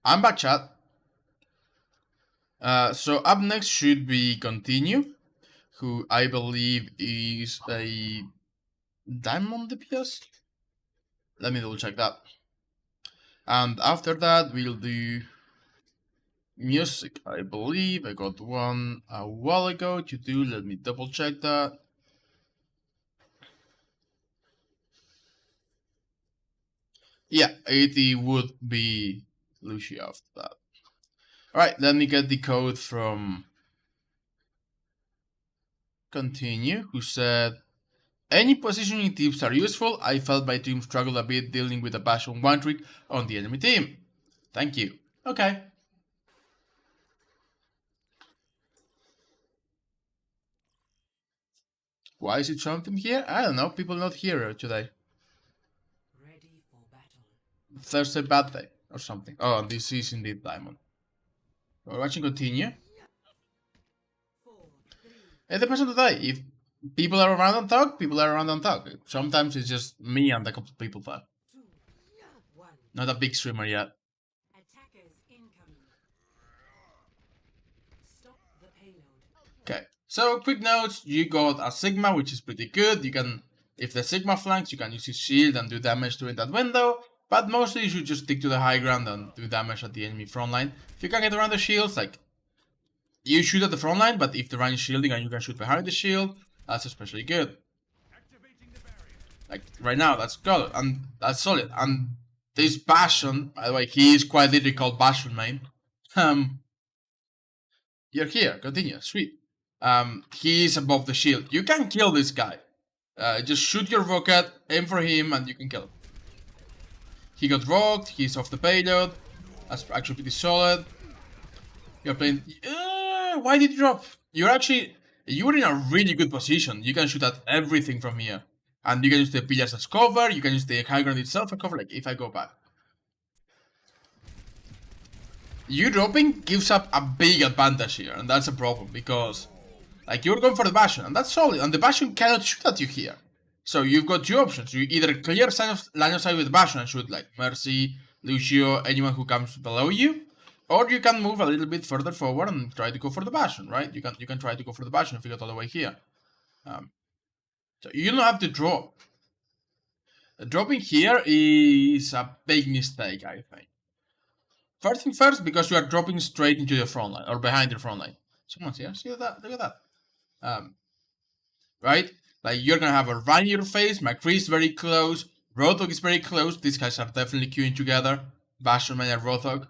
I'm back, chat. So up next should be Continue, who I believe is a diamond DPS. Let me double check that. And after that, we'll do music. I believe I got one a while ago to do. Let me double check that. Yeah, 80 would be Lucia after that. Alright, let me get the code from Continue, who said, any positioning tips are useful. I felt my team struggled a bit dealing with a passion one trick on the enemy team. Thank you. Okay. Why is it something here? I don't know. People not here today. Ready for battle. Thursday bad day or something. Oh, this is indeed diamond. We're watching Continue. 4, 3, It depends on the day. If people are around and talk, people are around and talk. Sometimes it's just me and a couple of people there. 2, 1. Not a big streamer yet. Attackers incoming. Stop the payload. Okay. So quick notes, you got a Sigma, which is pretty good. You can, if the Sigma flanks, you can use his shield and do damage during that window. But mostly you should just stick to the high ground and do damage at the enemy front line. If you can get around the shields, like, you shoot at the front line, but if the line is shielding and you can shoot behind the shield, that's especially good. Like, right now, that's good, and that's solid. And this Bastion, by the way, he is quite literally called Bastion main. You're here, continue, sweet. He's above the shield. You can kill this guy. Just shoot your rocket, aim for him, and you can kill him. He got rocked, he's off the payload. That's actually pretty solid. You're playing... why did you drop? You were in a really good position. You can shoot at everything from here. And you can use the pillars as cover, you can use the high ground itself as cover, like if I go back. You dropping gives up a big advantage here, and that's a problem, because like, you're going for the Bastion, and that's solid, and the Bastion cannot shoot at you here. So you've got two options. You either clear line of sight with the Bastion and shoot like Mercy, Lucio, anyone who comes below you, or you can move a little bit further forward and try to go for the Bastion, right? You can try to go for the Bastion if you get all the way here. So you don't have to drop. Dropping here is a big mistake, I think. First thing first, because you are dropping straight into the front line, or behind the front line. Someone's here, see that? Look at that. Right? Like, you're gonna have a Rhine in your face, McCree is very close, Rothog is very close, these guys are definitely queuing together, Bastion and Rothog.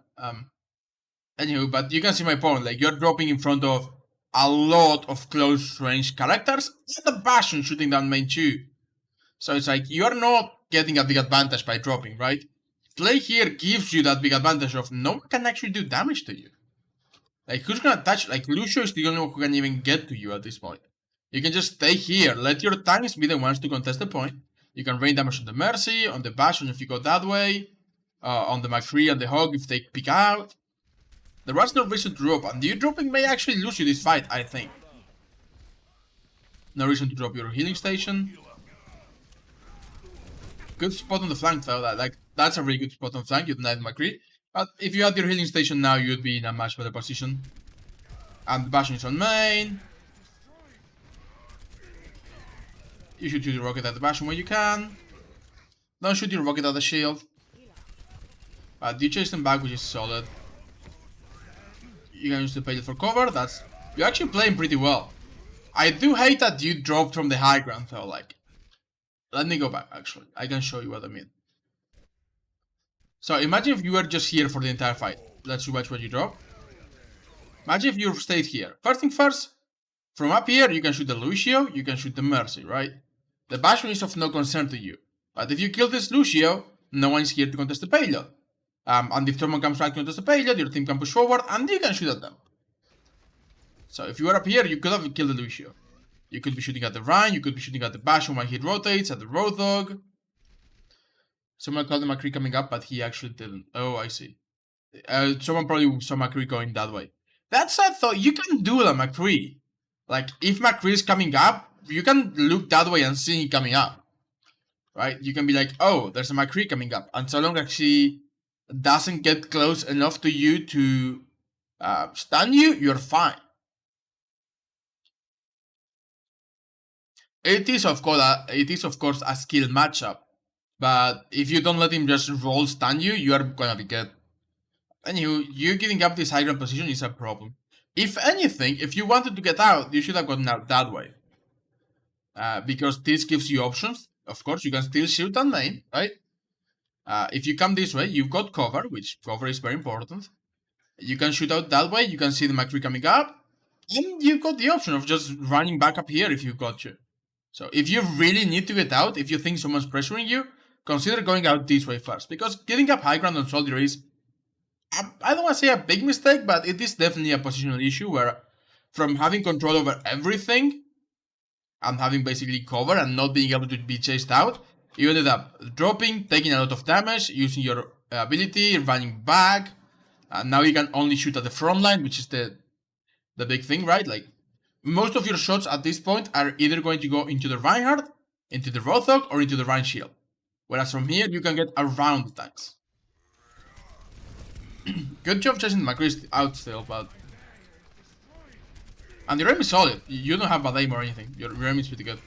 Anywho, but you can see my point, like, you're dropping in front of a lot of close range characters, and the Bastion shooting down main too. So it's like, you're not getting a big advantage by dropping, right? Play here gives you that big advantage of no one can actually do damage to you. Like, who's gonna touch? Like, Lucio is the only one who can even get to you at this point. You can just stay here, let your tanks be the ones to contest the point. You can rain damage on the Mercy, on the Bastion if you go that way, on the McCree and the Hog if they pick out. There was no reason to drop, and you dropping may actually lose you this fight, I think. No reason to drop your healing station. Good spot on the flank though, that's a really good spot on the flank, you'd knight McCree. But if you had your healing station now, you'd be in a much better position. And the Bastion is on main. You should shoot your rocket at the Bastion when you can. Don't shoot your rocket at the shield. But you chase them back, which is solid. You can use the payload for cover, you're actually playing pretty well. I do hate that you dropped from the high ground though, like. Let me go back, actually. I can show you what I mean. So imagine if you were just here for the entire fight. Let's watch what you drop. Imagine if you stayed here. First thing first, from up here you can shoot the Lucio, you can shoot the Mercy, right? The Bastion is of no concern to you. But if you kill this Lucio, no one is here to contest the payload. And if someone comes back to contest the payload, your team can push forward and you can shoot at them. So if you were up here, you could have killed the Lucio. You could be shooting at the Rhine, you could be shooting at the Bastion when he rotates, at the Roadhog. Someone called the McCree coming up, but he actually didn't. Oh, I see. Someone probably saw McCree going that way. That said, though, you can do the McCree. Like, if McCree is coming up, you can look that way and see him coming up. Right? You can be like, oh, there's a McCree coming up. And so long as he doesn't get close enough to you to stun you, you're fine. It is of course a skill matchup, but if you don't let him just roll stun you, you are gonna be good. And you giving up this high ground position is a problem. If anything, if you wanted to get out, you should have gotten out that way. Because this gives you options. Of course, you can still shoot on main, right? If you come this way, you've got cover, which cover is very important. You can shoot out that way, you can see the McCree coming up, and you've got the option of just running back up here if you've got to. So if you really need to get out, if you think someone's pressuring you, consider going out this way first. Because giving up high ground on Soldier is, I don't want to say a big mistake, but it is definitely a positional issue where from having control over everything and having basically cover and not being able to be chased out, you ended up dropping, taking a lot of damage, using your ability, running back, and now you can only shoot at the front line, which is the big thing, right? Like, most of your shots at this point are either going to go into the Reinhardt, into the Rothog, or into the Rein Shield. Whereas from here, you can get around the tanks. Good job chasing McCree out still, but... And your aim is solid. You don't have bad aim or anything. Your aim is pretty good.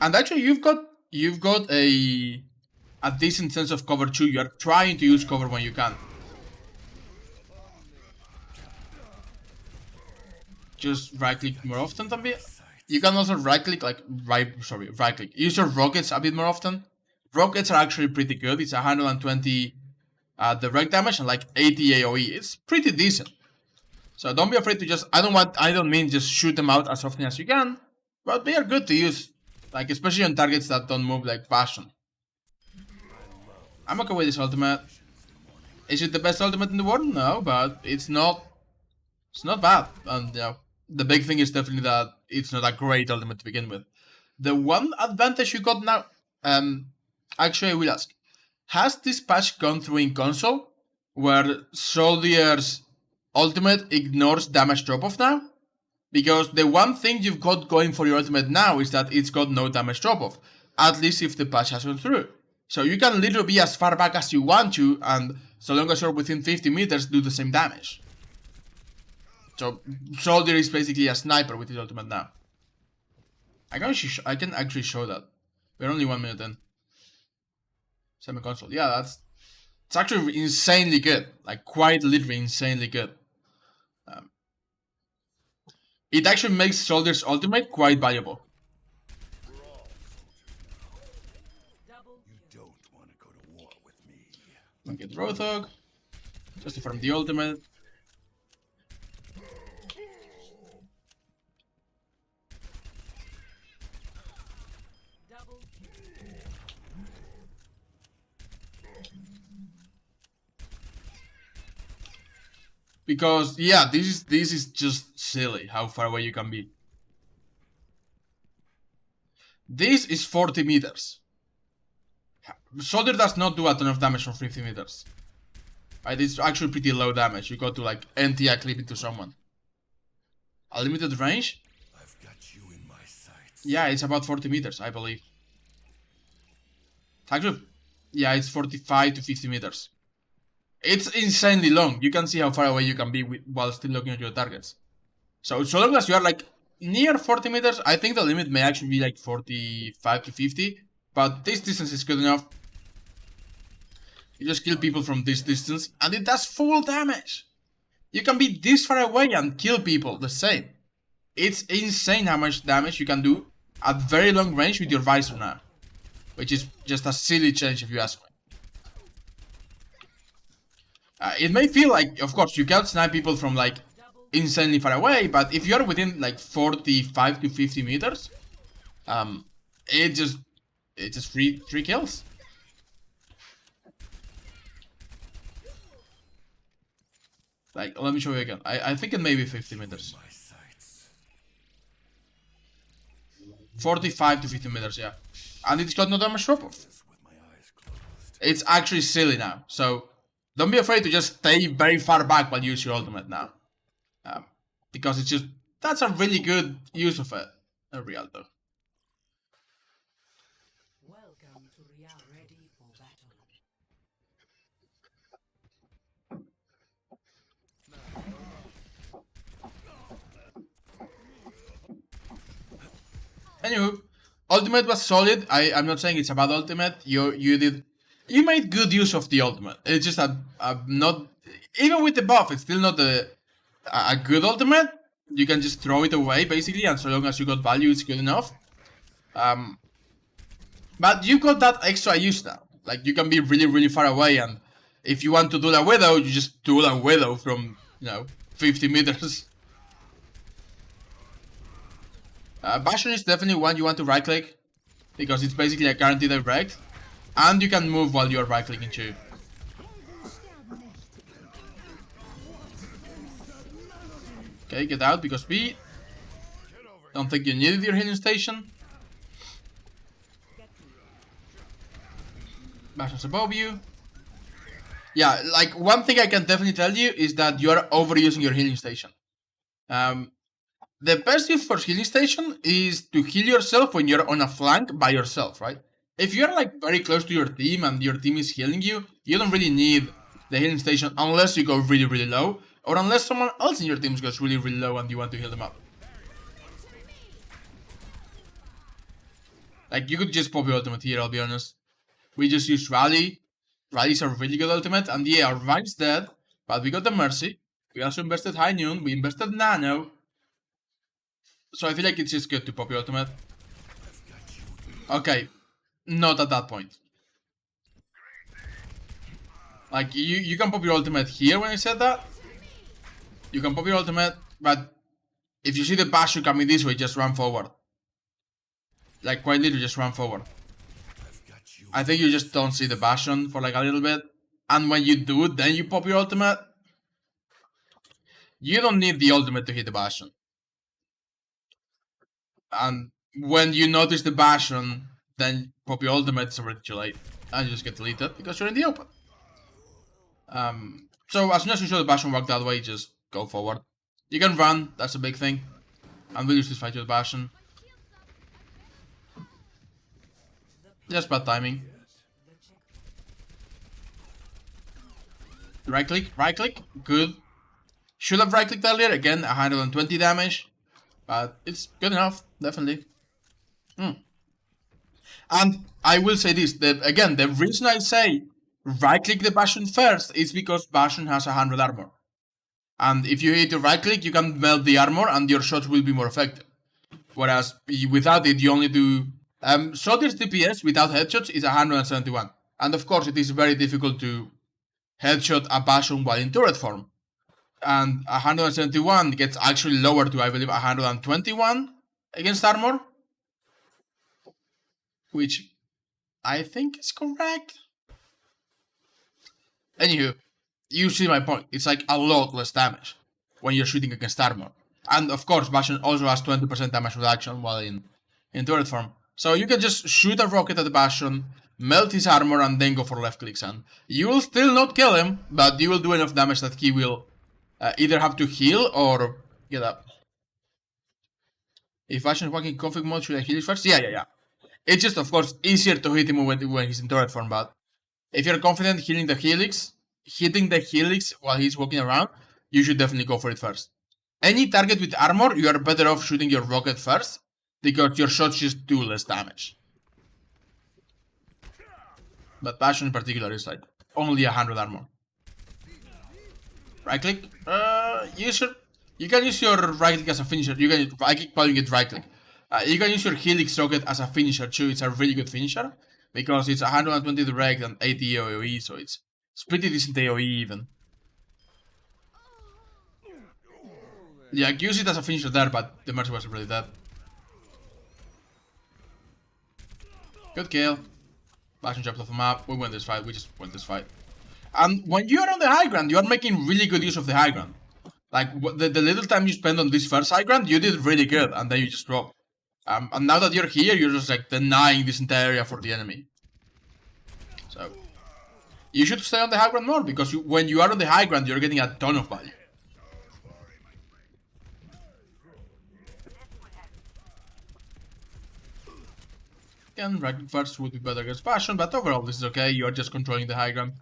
And actually, you've got a decent sense of cover too. You are trying to use cover when you can. Just right click more often than me. You can also right click right click. Use your rockets a bit more often. Rockets are actually pretty good. It's 120 direct damage and like 80 AoE. It's pretty decent. So don't be afraid to just I don't mean just shoot them out as often as you can, but they are good to use. Like especially on targets that don't move like Passion. I'm okay with this ultimate. Is it the best ultimate in the world? No, but it's not bad. And you know, the big thing is definitely that it's not a great ultimate to begin with. The one advantage you got now, actually I will ask, has this patch gone through in console, where Soldier's ultimate ignores damage drop-off now? Because the one thing you've got going for your ultimate now is that it's got no damage drop-off, at least if the patch has gone through. So you can literally be as far back as you want to, and so long as you're within 50 meters, do the same damage. So Soldier is basically a sniper with his ultimate now. I can actually show that. We're only 1 minute in. Semi-console. Yeah, it's actually insanely good. Like quite literally insanely good. It actually makes Soldier's ultimate quite valuable. You don't want to go to war with me. I'll get Rothog. Just to farm the ultimate. Because yeah, this is just silly how far away you can be. This is 40 meters. Soldier does not do a ton of damage from 50 meters. Right, it's actually pretty low damage. You got to like empty a clip into someone. A limited range? I've got you in my sights. Yeah, it's about 40 meters, I believe. It's actually, yeah, it's 45 to 50 meters. It's insanely long. You can see how far away you can be while still looking at your targets. So long as you are like near 40 meters, I think the limit may actually be like 45 to 50. But this distance is good enough. You just kill people from this distance and it does full damage. You can be this far away and kill people the same. It's insane how much damage you can do at very long range with your visor now. Which is just a silly change if you ask me. It may feel like, of course, you can't snipe people from like insanely far away, but if you're within like 45 to 50 meters, it's just free kills. Like, let me show you again. I think it may be 50 meters. My sights. 45 to 50 meters, yeah. And it's got no damage drop off. With my eyes closed. It's actually silly now, so don't be afraid to just stay very far back while you use your ultimate now. Because it's just, that's a really good use of it, Rialto. Anywho, ultimate was solid. I'm not saying it's a bad ultimate. You made good use of the ultimate. It's just not, even with the buff, it's still not a good ultimate. You can just throw it away basically, and so long as you got value, it's good enough. But you got that extra use now. Like, you can be really, really far away, and if you want to do a widow, you just do a widow from 50 meters. Bastion is definitely one you want to right click, because it's basically a guaranteed direct, and you can move while you're right clicking too. Okay, get out because B. Don't think you needed your healing station. Bastion's above you. Yeah, like, one thing I can definitely tell you is that you are overusing your healing station. The best use for healing station is to heal yourself when you're on a flank by yourself, right? If you're like very close to your team and your team is healing you, you don't really need the healing station unless you go really, really low, or unless someone else in your team goes really, really low and you want to heal them up. Like, you could just pop your ultimate here, I'll be honest. We just use Rally. Rally's a really good ultimate, and yeah, our Ryan's dead, but we got the Mercy. We also invested High Noon, we invested Nano. So I feel like it's just good to pop your ultimate. Okay, not at that point. Like, you can pop your ultimate here when I said that. You can pop your ultimate, but if you see the Bastion coming this way, just run forward. Like, quite literally just run forward. I think you just don't see the Bastion for like a little bit. And when you do, then you pop your ultimate. You don't need the ultimate to hit the Bastion. And when you notice the Bastion, then pop your ultimate, it's already too late. And you just get deleted because you're in the open. So as soon as you show the Bastion walk that way, just go forward. You can run, that's a big thing. And we'll use this fight with Bastion. Just bad timing. Right click, good. Should have right clicked earlier, again 120 damage. But it's good enough, definitely. And I will say this, again, the reason I say right click the Bastion first is because Bastion has 100 armor. And if you hit the right click, you can melt the armor and your shots will be more effective. Whereas without it, you only do... Soldier's DPS without headshots is 171. And of course, it is very difficult to headshot a Bastion while in turret form. And 171 gets actually lower to, I believe, 121 against armor. Which I think is correct. Anywho, you see my point. It's like a lot less damage when you're shooting against armor. And of course, Bastion also has 20% damage reduction while in turret form. So you can just shoot a rocket at the Bastion, melt his armor, and then go for left clicks. And you will still not kill him, but you will do enough damage that he will either have to heal or get up. If Bastion is working in config mode, should I heal first? Yeah. It's just, of course, easier to hit him when he's in turret form, but if you're confident hitting the helix while he's walking around, you should definitely go for it first. Any target with armor, you are better off shooting your rocket first, because your shots just do less damage. But Bastion in particular is like only 100 armor. Right click. You can use your right click as a finisher. I keep calling it right click. You can use your helix rocket as a finisher too. It's a really good finisher because it's 120 direct and 80 AoE, so it's pretty decent AoE even. Yeah, use it as a finisher there, but the Mercy wasn't really dead. Good kill. Bastion jumped off the map. We win this fight. We just win this fight. And when you are on the high ground, you are making really good use of the high ground. Like, the little time you spend on this first high ground, you did really good, and then you just drop. And now that you're here, you're just like denying this entire area for the enemy. So, you should stay on the high ground more, because when you are on the high ground, you're getting a ton of value. Again, right first would be better against Bastion, but overall this is okay, you are just controlling the high ground.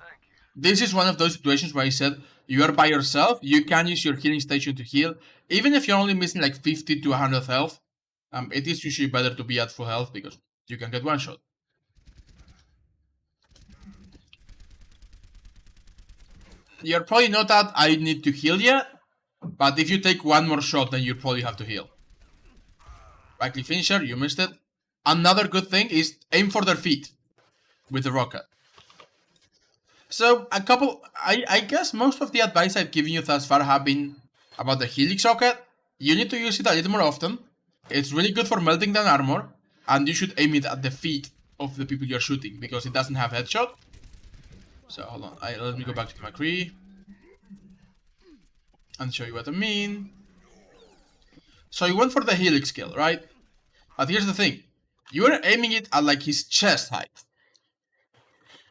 This is one of those situations where I said, you are by yourself, you can use your healing station to heal, even if you're only missing like 50 to 100 health. it is usually better to be at full health because you can get one shot. You're probably not at I need to heal yet, but if you take one more shot, then you probably have to heal. Right click finisher, you missed it. Another good thing is aim for their feet with the rocket. So I guess most of the advice I've given you thus far have been about the Helix rocket. You need to use it a little more often. It's really good for melting down armor, and you should aim it at the feet of the people you're shooting because it doesn't have headshot. So hold on, let me go back to my McCree and show you what I mean. So you went for the Helix kill, right? But here's the thing. You're aiming it at like his chest height.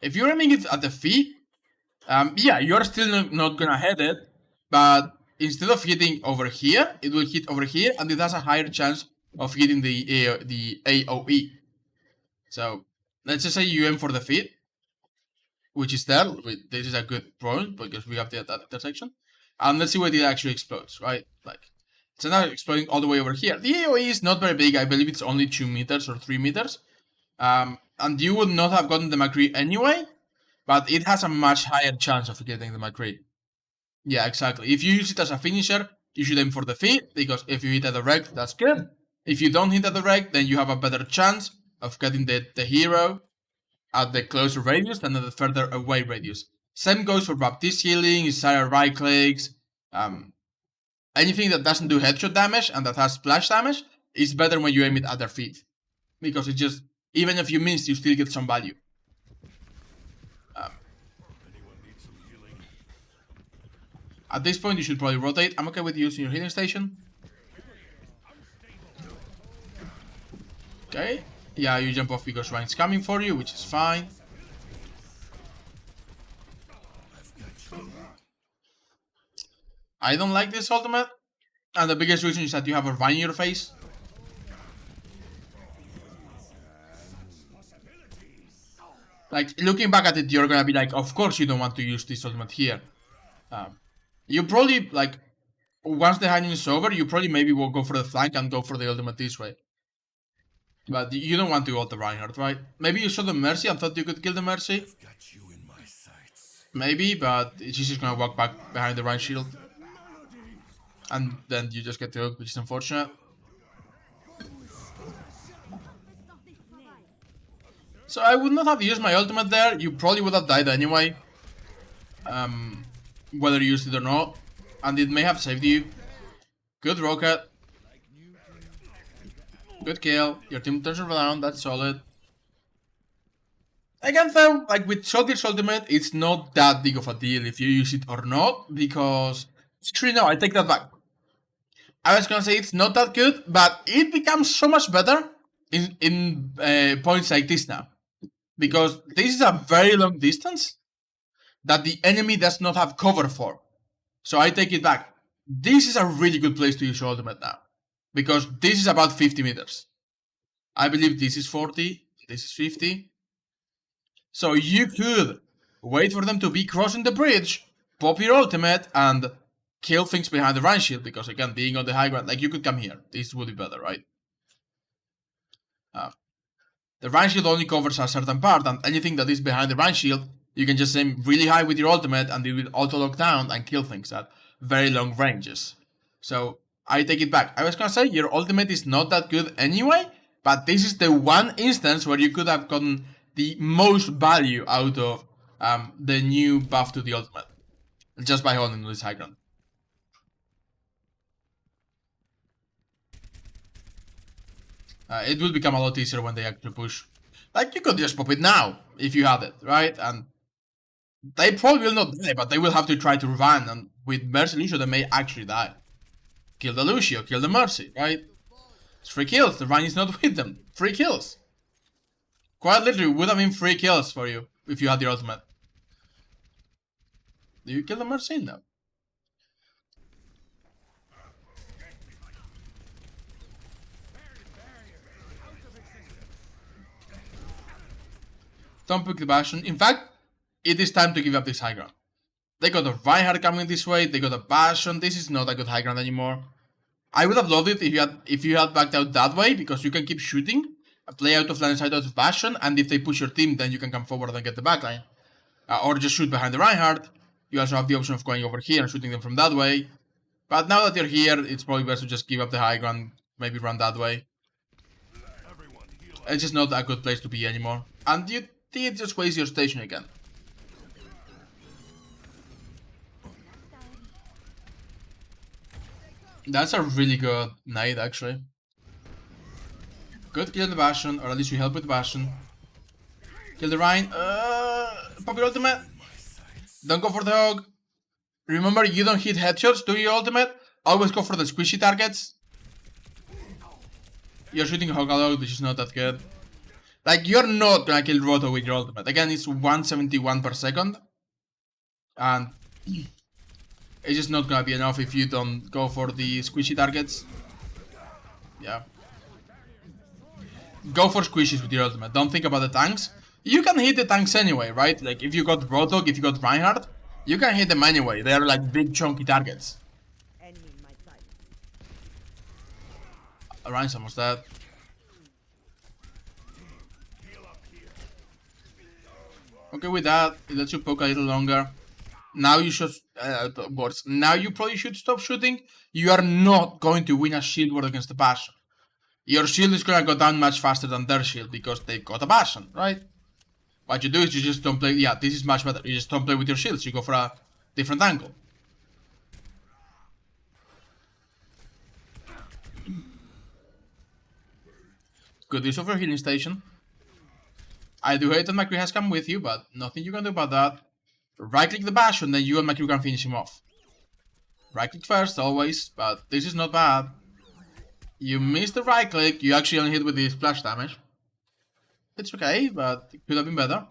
If you're aiming it at the feet, yeah, you're still not gonna hit it, but instead of hitting over here, it will hit over here, and it has a higher chance of hitting the AOE. So let's just say you aim for the feet, which is there. This is a good point because we have that intersection, and let's see where it actually explodes, right? Like it's not exploding all the way over here. The AOE is not very big. I believe it's only 2 meters or 3 meters. And you would not have gotten the McCree anyway, but it has a much higher chance of getting the McCree. Yeah, exactly. If you use it as a finisher, you should aim for the feet, because if you hit at the direct, that's good. If you don't hit at the direct, then you have a better chance of getting the hero at the closer radius than at the further away radius. Same goes for Baptiste healing, Isaiah right clicks, anything that doesn't do headshot damage and that has splash damage is better when you aim it at their feet. Because it just, even if you miss, you still get some value. At this point, you should probably rotate. I'm okay with using your healing station. Okay. Yeah, you jump off because Ryan's coming for you, which is fine. I don't like this ultimate. And the biggest reason is that you have a Ryan in your face. Like, looking back at it, you're gonna be like, of course you don't want to use this ultimate here. You probably, like, once the hiding is over, you probably maybe will go for the flank and go for the ultimate this way. But you don't want to ult the Reinhardt, right? Maybe you saw the Mercy and thought you could kill the Mercy. Got you in my sights. Maybe, but she's just gonna walk back behind the Ryan shield. And then you just get the ult, which is unfortunate. So I would not have used my ultimate there. You probably would have died anyway. Whether you used it or not. And it may have saved you. Good rocket. Good kill. Your team turns around. That's solid. Again though, like with Shotgear's ultimate, it's not that big of a deal if you use it or not. Because... Actually no, I take that back. I was gonna say it's not that good, but it becomes so much better in points like this now. Because this is a very long distance that the enemy does not have cover for. So I take it back. This is a really good place to use your ultimate now. Because this is about 50 meters. I believe this is 40, this is 50. So you could wait for them to be crossing the bridge, pop your ultimate, and kill things behind the Rhine shield. Because again, being on the high ground, like you could come here. This would be better, right? The Rhine shield only covers a certain part, and anything that is behind the Rhine shield, you can just aim really high with your ultimate, and it will auto-lock down and kill things at very long ranges. So, I take it back. I was gonna say, your ultimate is not that good anyway, but this is the one instance where you could have gotten the most value out of the new buff to the ultimate. Just by holding this high ground. It will become a lot easier when they actually push. Like, you could just pop it now, if you had it, right? And they probably will not die, but they will have to try to run, and with Mercy Lucio, they may actually die. Kill the Lucio, kill the Mercy, right? It's 3 kills, the Rhine is not with them. 3 kills. Quite literally, would have been 3 kills for you, if you had your ultimate. Do you kill the Mercy? No. Don't pick the Bastion. In fact, it is time to give up this high ground. They got a Reinhardt coming this way, they got a Bastion. This is not a good high ground anymore. I would have loved it if you had backed out that way, because you can keep shooting, play out of line side out of Bastion, and if they push your team, then you can come forward and get the backline. Or just shoot behind the Reinhardt. You also have the option of going over here and shooting them from that way. But now that you're here, it's probably best to just give up the high ground, maybe run that way. It's just not a good place to be anymore. And you did just waste your station again. That's a really good nade, actually. Good kill the Bastion, or at least you help with the Bastion. Kill the Rhine. Pop your ultimate. Don't go for the hog. Remember, you don't hit headshots, do your ultimate. Always go for the squishy targets. You're shooting hog a lot, which is not that good. Like, you're not gonna kill Roto with your ultimate. Again, it's 171 per second. And it's just not gonna be enough if you don't go for the squishy targets. Yeah. Go for squishies with your ultimate. Don't think about the tanks. You can hit the tanks anyway, right? Like, if you got Rotok, if you got Reinhardt, you can hit them anyway. They are like big chunky targets. Rein's almost dead. Okay, with that, it lets you poke a little longer. Now you should, now you probably should stop shooting. You are not going to win a shield war against the Bastion. Your shield is gonna go down much faster than their shield because they've got a Bastion, right? What you do is you just don't play. Yeah, this is much better. You just don't play with your shields. You go for a different angle. Good use of your healing station. I do hate that McCree has come with you, but nothing you can do about that. Right click the Bastion, then you and McCree can finish him off. Right click first, always, but this is not bad. You missed the right click, you actually only hit with the splash damage. It's okay, but it could have been better.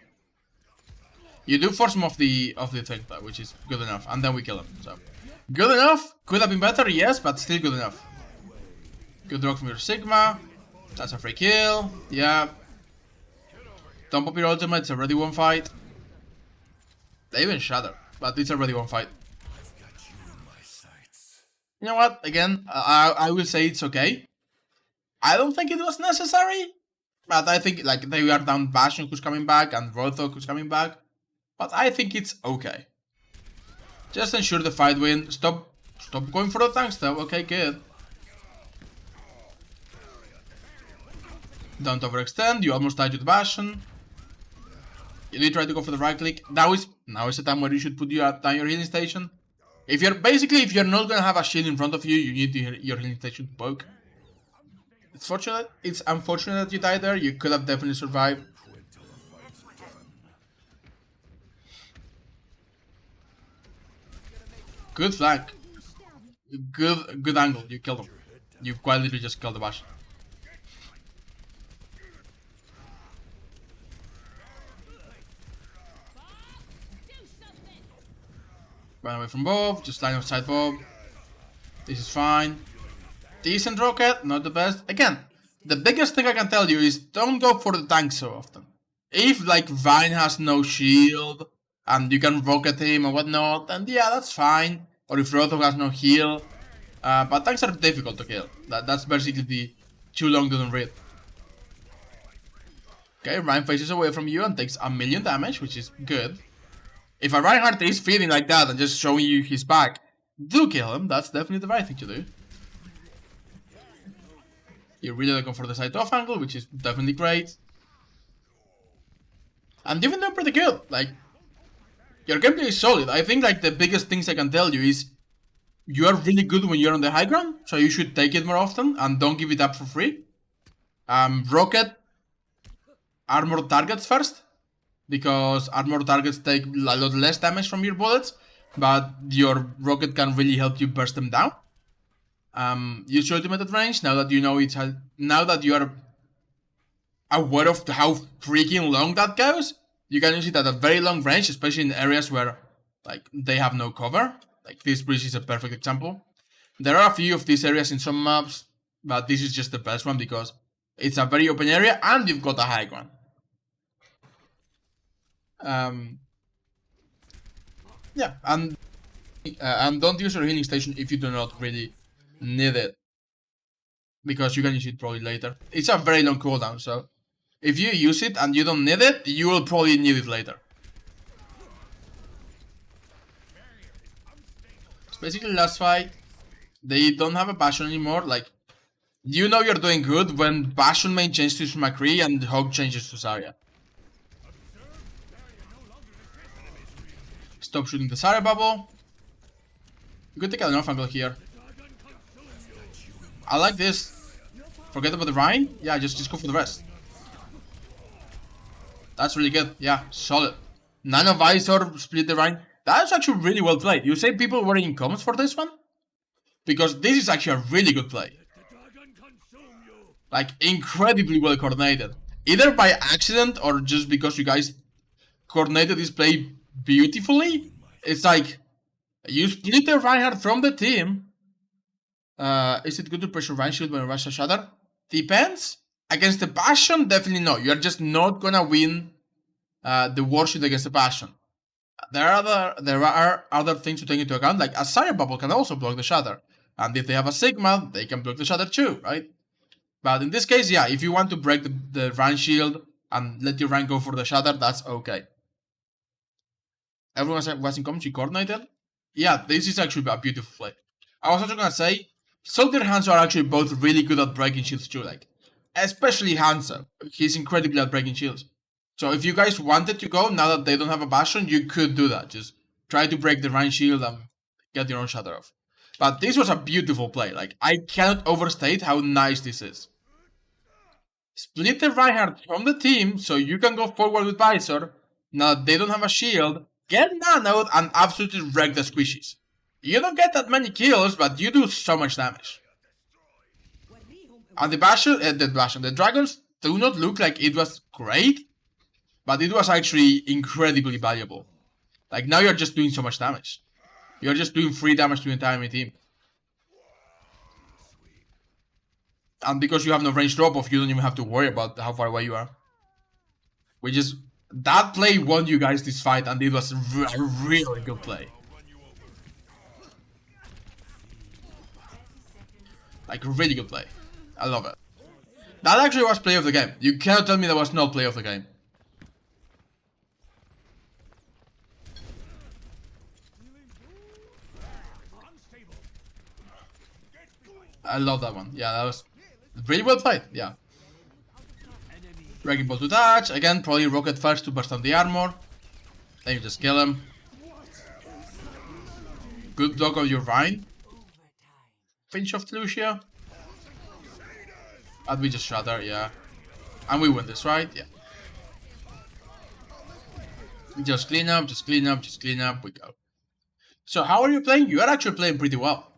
You do force him off the thing though, which is good enough, and then we kill him. So good enough, could have been better, yes, but still good enough. Good rock from your Sigma. That's a free kill. Yeah. Don't pop your ultimate, it's already one fight. They even shatter, but it's already one fight. You know what? Again, I will say it's okay. I don't think it was necessary, but I think like they are down Bastion who's coming back and Rothok who's coming back. But I think it's okay. Just ensure the fight win. Stop going for the tanks though. Okay, good. Don't overextend. You almost died to the Bastion. You did try to go for the right click. Now is the time where you should put down your healing station. If you're not gonna have a shield in front of you, you need your healing station to poke. It's unfortunate that you died there. You could have definitely survived. Good flank. Good angle. You killed him. You quite literally just killed the Bastion. Run away from Bob, just line outside Bob. This is fine. Decent rocket, not the best. Again, the biggest thing I can tell you is don't go for the tank so often. If like Vine has no shield and you can rocket him or whatnot, then yeah, that's fine. Or if Roto has no heal. But tanks are difficult to kill. That's basically the too long to read. Okay, Ryan faces away from you and takes 1,000,000 damage, which is good. If a Reinhardt is feeling like that and just showing you his back, do kill him. That's definitely the right thing to do. You're really looking for the side off angle, which is definitely great. And even though pretty good, like, your gameplay is solid. I think like the biggest things I can tell you is you are really good when you're on the high ground, so you should take it more often and don't give it up for free. Rocket armor targets first, because armor targets take a lot less damage from your bullets, but your rocket can really help you burst them down. Use your ultimate at range now that you know now that you are aware of how freaking long that goes. You can use it at a very long range, especially in areas where like they have no cover. Like this bridge is a perfect example. There are a few of these areas in some maps, but this is just the best one because it's a very open area and you've got a high ground. Yeah, and don't use your healing station if you do not really need it. because you can use it probably later. It's a very long cooldown, so if you use it and you don't need it, you will probably need it later. It's basically last fight. They don't have a Bastion anymore. Like, you know you're doing good when Bastion main changes to McCree and Hog changes to Zarya. Stop shooting the Zarya bubble. You could take an off angle here. I like this. Forget about the Rhine. Yeah, just go for the rest. That's really good. Yeah, solid. Nano Visor, split the Rhine. That's actually really well played. You say people were in comments for this one? Because this is actually a really good play. Like, incredibly well coordinated. Either by accident or just because you guys coordinated this play beautifully. It's like, you split the Reinhardt from the team. Is it good to pressure Rhine Shield when you rush a Shatter? Depends. Against the Bastion, definitely no. You're just not gonna win the War Shield against the Bastion. There are other things to take into account, like a Zarya bubble can also block the Shatter. And if they have a Sigma, they can block the Shatter too, right? But in this case, yeah, if you want to break the Rhine shield and let your Rhine go for the Shatter, that's okay. Everyone was in comments, you coordinated? Yeah, this is actually a beautiful play. I was also gonna say, Soldier Hanzo are actually both really good at breaking shields too, like, especially Hanzo. He's incredibly at breaking shields. So if you guys wanted to go, now that they don't have a Bastion, you could do that. Just try to break the Rhine shield and get your own Shatter off. But this was a beautiful play. Like, I cannot overstate how nice this is. Split the Reinhardt from the team so you can go forward with Visor. Now that they don't have a shield, get nanoed and absolutely wreck the squishies. You don't get that many kills, but you do so much damage. And the dragons do not look like it was great, but it was actually incredibly valuable. Like, now you're just doing so much damage. You're just doing free damage to the entire enemy team. And because you have no range drop off, you don't even have to worry about how far away you are. That play won you guys this fight, and it was a really good play. Like, really good play. I love it. That actually was play of the game. You cannot tell me that was not play of the game. I love that one. Yeah, that was really well played. Yeah. Wrecking Ball to touch. Again, probably rocket first to burst on the armor. Then you just kill him. Good block of your Rhine. Finch of Lucia. And we just shatter, yeah. And we win this, right? Yeah. Just clean up, just clean up, just clean up, we go. So how are you playing? You are actually playing pretty well.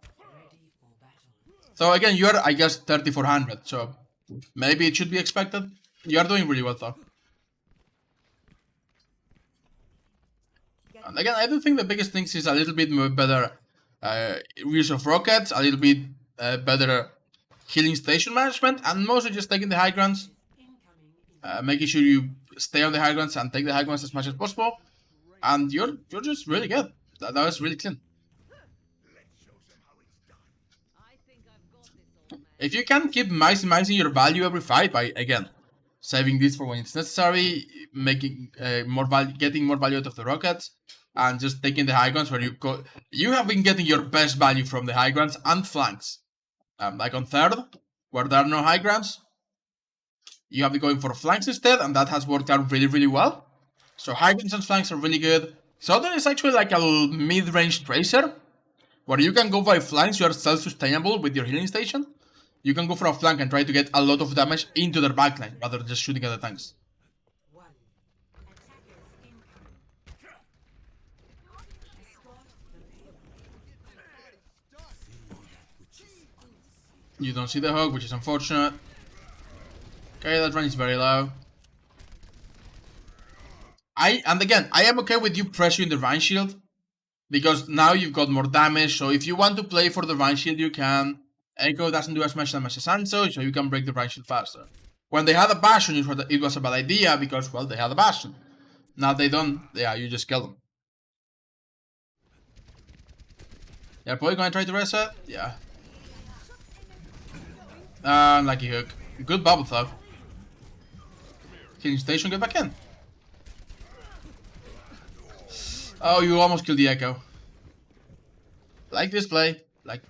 So again, you are, I guess, 3400, so maybe it should be expected. You are doing really well though. And again, I do think the biggest thing is a little bit more better use of rockets, a little bit better healing station management, and mostly just taking the high grounds. Making sure you stay on the high grounds and take the high grounds as much as possible. And you're just really good. That was really clean. If you can keep maximizing your value every fight by, again, saving this for when it's necessary, making getting more value out of the rockets, and just taking the high grounds where you have been getting your best value from the high grounds and flanks. Like on third, where there are no high grounds, you have been going for flanks instead, and that has worked out really, really well. So high grounds and flanks are really good. Southern is actually like a mid-range tracer, where you can go by flanks, you are self-sustainable with your healing station. You can go for a flank and try to get a lot of damage into their backline, rather than just shooting at the tanks. You don't see the hook, which is unfortunate. Okay, that run is very low. And again, I am okay with you pressuring the Rhine shield, because now you've got more damage, so if you want to play for the Rhine shield, you can. Echo doesn't do as much damage as Hanzo, so you can break the Rhine shield faster. When they had a Bastion, it was a bad idea, because, well, they had a Bastion. Now they don't, yeah, you just kill them. They're probably gonna try to reset, yeah. Lucky hook. Good bubble though. Healing station, get back in. Oh, you almost killed the Echo. Like this play. Like,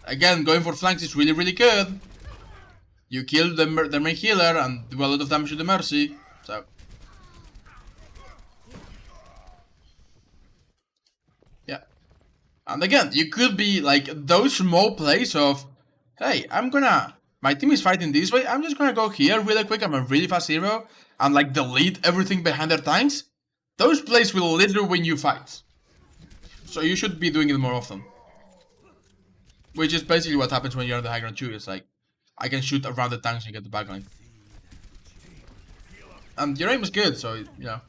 again, going for flanks is really, really good. You kill the main healer and do a lot of damage to the Mercy. So, yeah. And again, you could be like those small plays of, hey, my team is fighting this way, I'm just gonna go here really quick, I'm a really fast hero, and like delete everything behind their tanks. Those plays will literally win you fights. So you should be doing it more often. Which is basically what happens when you're on the high ground too. It's like, I can shoot around the tanks and get the backline. And your aim is good, so, you know.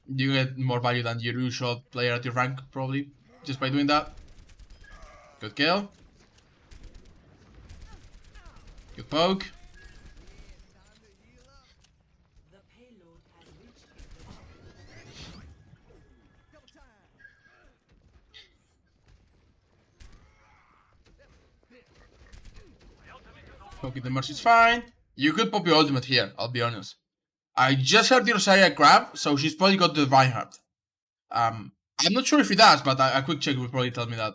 You get more value than your usual player at your rank, probably, just by doing that. Good kill. Good poke. The payload has reached Poking the Mercy's fine. You could pop your ultimate here, I'll be honest. I just heard the Rosaria grab, so she's probably got the Reinhardt. I'm not sure if he does, but a quick check will probably tell me that.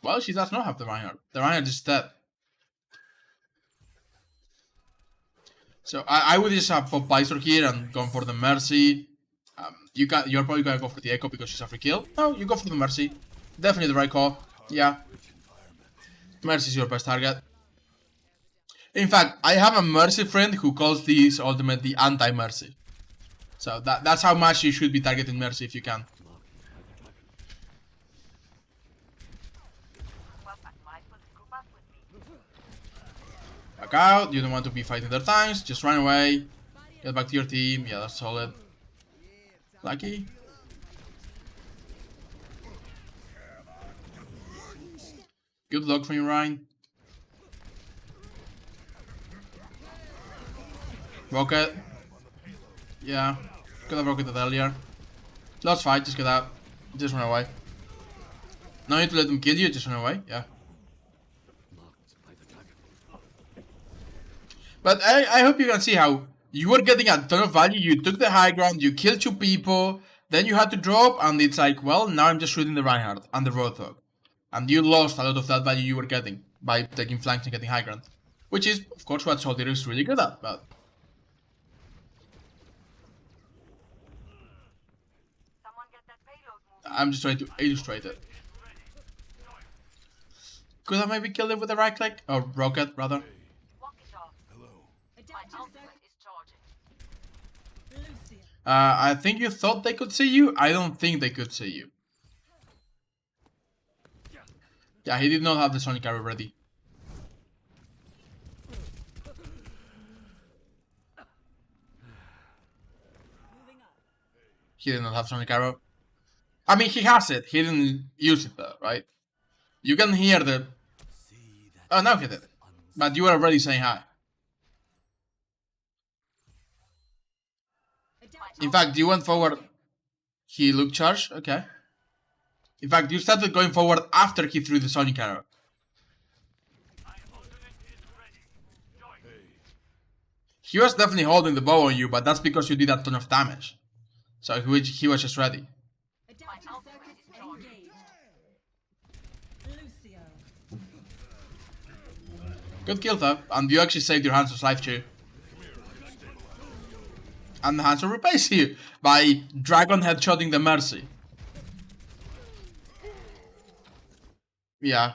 Well, she does not have the Reinhardt. The Reinhardt is dead. So I would just have pop Pythor here and go for the Mercy. You're probably gonna go for the Echo because she's a free kill. No, you go for the Mercy. Definitely the right call. Yeah. Mercy is your best target. In fact, I have a Mercy friend who calls this ultimate the anti-Mercy. So that's how much you should be targeting Mercy if you can. Back out, you don't want to be fighting their tanks, just run away. Get back to your team, yeah, that's solid. Lucky. Good luck from you, Ryan. Rocket. Yeah, could have rocketed earlier. Let's fight, just get out. Just run away. No need to let them kill you, just run away, yeah. But I hope you can see how you were getting a ton of value, you took the high ground, you killed 2 people, then you had to drop, and it's like, well, now I'm just shooting the Reinhardt and the Roadhog. And you lost a lot of that value you were getting by taking flanks and getting high ground. Which is, of course, what Soldier is really good at, but... I'm just trying to illustrate it. Could I maybe kill it with a right click? Or rocket, rather. I think you thought they could see you. I don't think they could see you. Yeah, he did not have the Sonic arrow ready. He did not have Sonic arrow. I mean, he has it. He didn't use it though, right? You can hear the... Oh, now he did. But you were already saying hi. In fact, you went forward. He looked charged? Okay. In fact, you started going forward after he threw the Sonic arrow. He was definitely holding the bow on you, but that's because you did a ton of damage. So he was just ready. Good kill though, and you actually saved your Hanzo's life too. And the Hanzo repays you by dragon headshotting the Mercy. Yeah.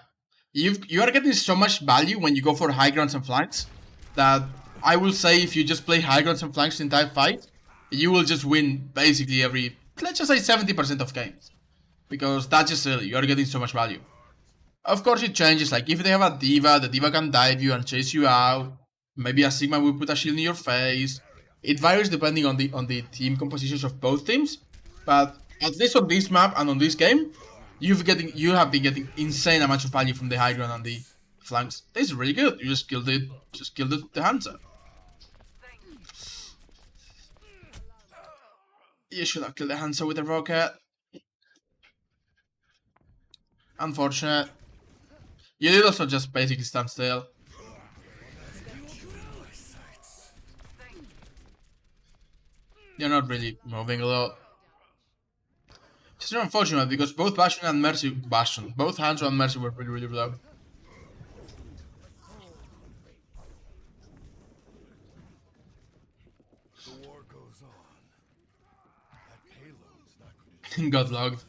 You are getting so much value when you go for high grounds and flanks that I will say if you just play high grounds and flanks the entire fight, you will just win basically every, let's just say 70% of games. Because that's just silly, you are getting so much value. Of course it changes, like if they have a D.Va, the D.Va can dive you and chase you out. Maybe a Sigma will put a shield in your face. It varies depending on the team compositions of both teams. But at least on this map and on this game, you have been getting insane amounts of value from the high ground and the flanks. This is really good. You just killed the Hanzo. You should have killed the Hanzo with a rocket. Unfortunate. You did also just basically stand still. You're not really moving a lot. It's unfortunate because both both Hanzo and Mercy were really low. The war goes on. That payload's not going to Got logged.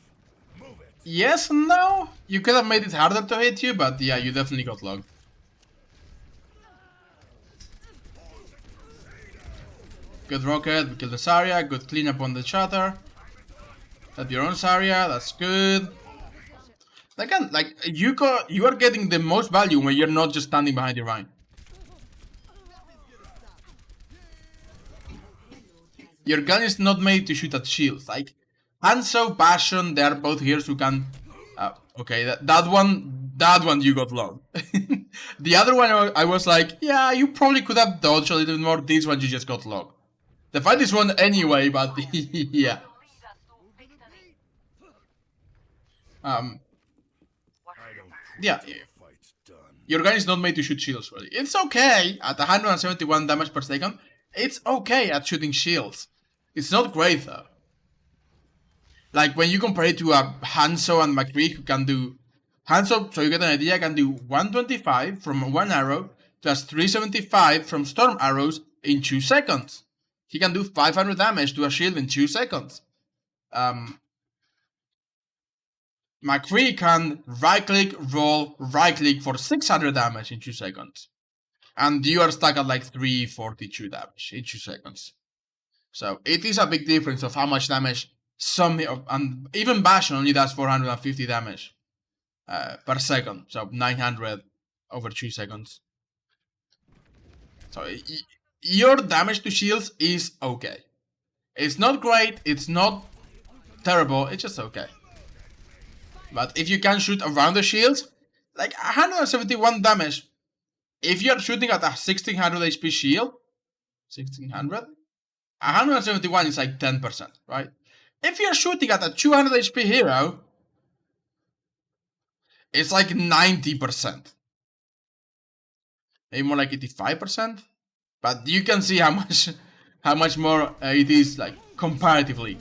move it. Yes and no. You could have made it harder to hit you, but yeah, you definitely got logged. Good rocket, we killed the Zarya, good cleanup on the chatter. Have your own Zarya, that's good. Again, like you are getting the most value when you're not just standing behind your Rhine. Your gun is not made to shoot at shields. Like Hanzo, Passion, they are both heroes who can. Okay, that one you got logged. The other one I was like, yeah, you probably could have dodged a little bit more. This one you just got logged. The fight is won anyway, but yeah. Yeah. Fight's done. Your gun is not made to shoot shields, really. It's okay at 171 damage per second. It's okay at shooting shields. It's not great though. Like when you compare it to a Hanzo and McCree who can do... Hanzo, so you get an idea, can do 125 from one arrow plus 375 from storm arrows in 2 seconds. He can do 500 damage to a shield in 2 seconds. McCree can right-click, roll, right-click for 600 damage in 2 seconds. And you are stuck at like 342 damage in 2 seconds. So it is a big difference of how much damage some... And even Bastion only does 450 damage per second. So 900 over 2 seconds. So your damage to shields is okay. It's not great, it's not terrible, it's just okay. But if you can shoot around the shields, like 171 damage, if you're shooting at a 1600 HP shield, 1600? 171 is like 10%, right? If you're shooting at a 200 HP hero, it's like 90%. Maybe more like 85%. But you can see how much more it is like comparatively.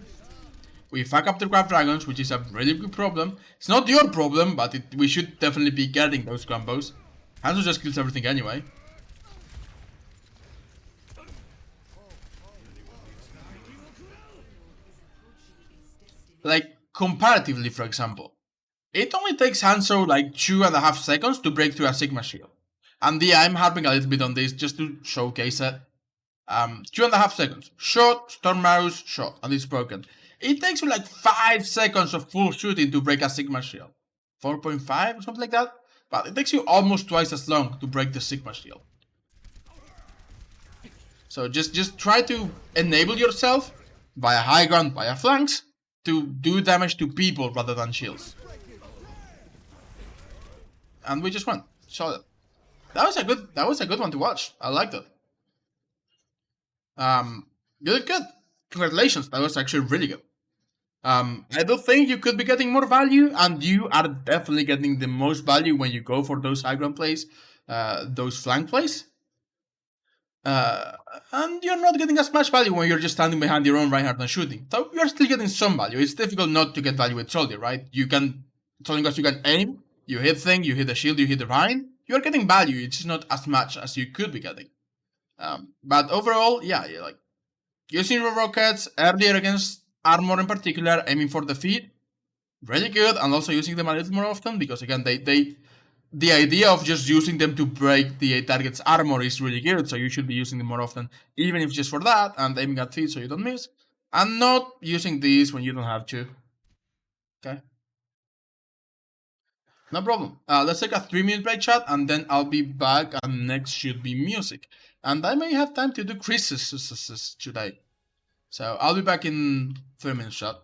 We fuck up the grab dragons, which is a really big problem. It's not your problem, but we should definitely be getting those combos. Hanzo just kills everything anyway. Like, comparatively, for example, it only takes Hanzo like 2.5 seconds to break through a Sigma shield. And yeah, I'm harping a little bit on this just to showcase it. 2.5 seconds. Shot, storm arrows, shot, and it's broken. It takes you like 5 seconds of full shooting to break a Sigma shield. 4.5 or something like that. But it takes you almost twice as long to break the Sigma shield. So just try to enable yourself via high ground, via flanks, to do damage to people rather than shields. And we just won. Solid. That was a good one to watch. I liked it. Good. Congratulations. That was actually really good. I do think you could be getting more value, and you are definitely getting the most value when you go for those high ground plays, those flank plays. And you're not getting as much value when you're just standing behind your own Reinhardt and shooting. So you're still getting some value. It's difficult not to get value with Soldier, right? You can, as long as you can aim, you hit things, you hit the shield, you hit the Rhine, you're getting value. It's just not as much as you could be getting. But overall, yeah, you're like using your rockets earlier against armor in particular, aiming for the feet, really good, and also using them a little more often because again, the idea of just using them to break the target's armor is really good, so you should be using them more often, even if just for that, and aiming at feet so you don't miss, and not using these when you don't have to. Okay? No problem. Let's take a 3-minute break, chat, and then I'll be back, and next should be music. And I may have time to do quizzes today. So I'll be back in 3 minutes, chat.